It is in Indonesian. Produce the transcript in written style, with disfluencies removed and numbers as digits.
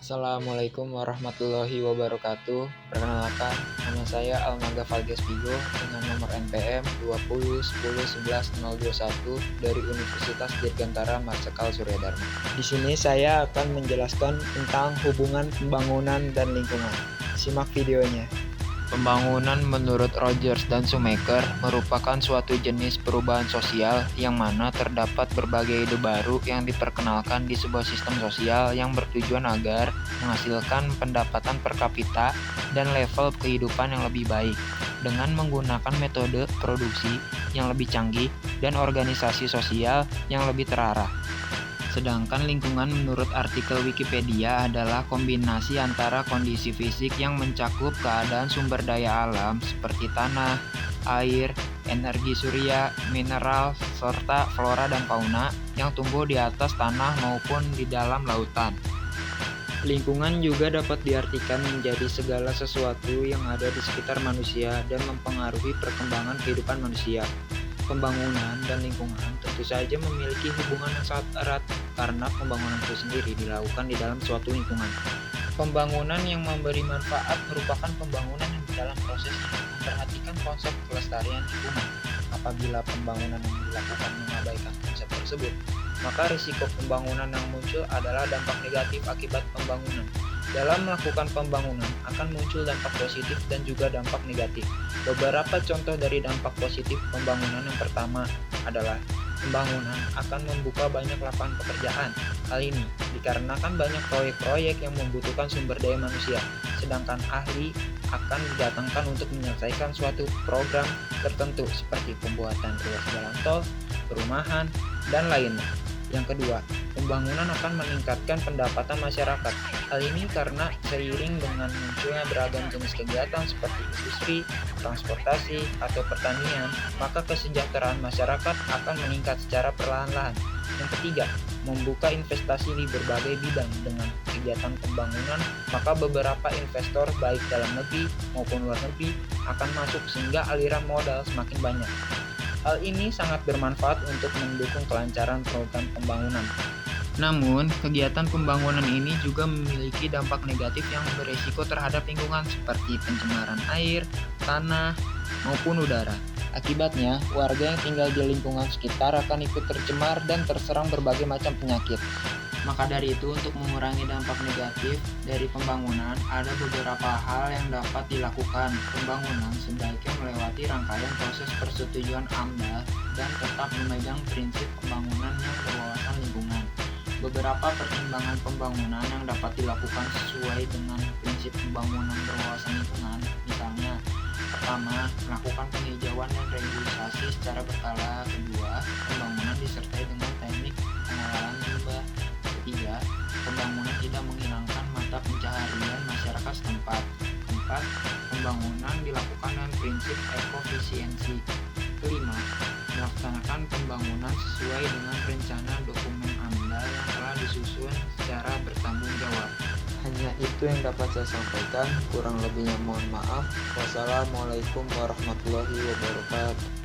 Assalamualaikum warahmatullahi wabarakatuh. Perkenalkan, nama saya Almaga Valges Vigo dengan nomor NPM 2010111021 dari Universitas Dirgantara Marsekal Surya Dharma. Di sini saya akan menjelaskan tentang hubungan pembangunan dan lingkungan. Simak videonya. Pembangunan menurut Rogers dan Shoemaker merupakan suatu jenis perubahan sosial yang mana terdapat berbagai ide baru yang diperkenalkan di sebuah sistem sosial yang bertujuan agar menghasilkan pendapatan per kapita dan level kehidupan yang lebih baik dengan menggunakan metode produksi yang lebih canggih dan organisasi sosial yang lebih terarah. Sedangkan lingkungan menurut artikel Wikipedia adalah kombinasi antara kondisi fisik yang mencakup keadaan sumber daya alam seperti tanah, air, energi surya, mineral, serta flora dan fauna yang tumbuh di atas tanah maupun di dalam lautan. Lingkungan juga dapat diartikan menjadi segala sesuatu yang ada di sekitar manusia dan mempengaruhi perkembangan kehidupan manusia. Pembangunan dan lingkungan tentu saja memiliki hubungan yang sangat erat karena pembangunan itu sendiri dilakukan di dalam suatu lingkungan. Pembangunan yang memberi manfaat merupakan pembangunan yang dalam prosesnya memperhatikan konsep kelestarian lingkungan. Apabila pembangunan yang dilakukan mengabaikan konsep tersebut, maka risiko pembangunan yang muncul adalah dampak negatif akibat pembangunan. Dalam melakukan pembangunan akan muncul dampak positif dan juga dampak negatif. Beberapa contoh dari dampak positif pembangunan yang pertama adalah pembangunan akan membuka banyak lapangan pekerjaan. Hal ini dikarenakan banyak proyek-proyek yang membutuhkan sumber daya manusia, sedangkan ahli akan didatangkan untuk menyelesaikan suatu program tertentu seperti pembuatan ruas jalan tol, perumahan, dan lainnya. Yang kedua, pembangunan akan meningkatkan pendapatan masyarakat. Hal ini karena seiring dengan munculnya beragam jenis kegiatan seperti industri, transportasi, atau pertanian, maka kesejahteraan masyarakat akan meningkat secara perlahan-lahan. Yang ketiga, membuka investasi di berbagai bidang. Dengan kegiatan pembangunan, maka beberapa investor baik dalam negeri maupun luar negeri akan masuk sehingga aliran modal semakin banyak. Hal ini sangat bermanfaat untuk mendukung kelancaran program pembangunan. Namun, kegiatan pembangunan ini juga memiliki dampak negatif yang beresiko terhadap lingkungan seperti pencemaran air, tanah, maupun udara. Akibatnya, warga yang tinggal di lingkungan sekitar akan ikut tercemar dan terserang berbagai macam penyakit. Maka dari itu, untuk mengurangi dampak negatif dari pembangunan, ada beberapa hal yang dapat dilakukan. Pembangunan sebaiknya melewati rangkaian proses persetujuan AMDAL dan tetap memegang prinsip pembangunan yang berwawasan lingkungan. Beberapa pertimbangan pembangunan yang dapat dilakukan sesuai dengan prinsip pembangunan berwawasan lingkungan, misalnya pertama, melakukan penghijauan dan reboisasi secara berkala. Kedua, pembangunan disertai dengan teknik pengolahan limbah. Ketiga, pembangunan tidak menghilangkan mata pencaharian masyarakat setempat. Keempat, pembangunan dilakukan dengan prinsip ekofisiensi. Kelima, melaksanakan pembangunan sesuai dengan rencana dokumen AMDAL yang telah disusun secara bertanggung jawab. Hanya itu yang dapat saya sampaikan, kurang lebihnya mohon maaf. Wassalamualaikum warahmatullahi wabarakatuh.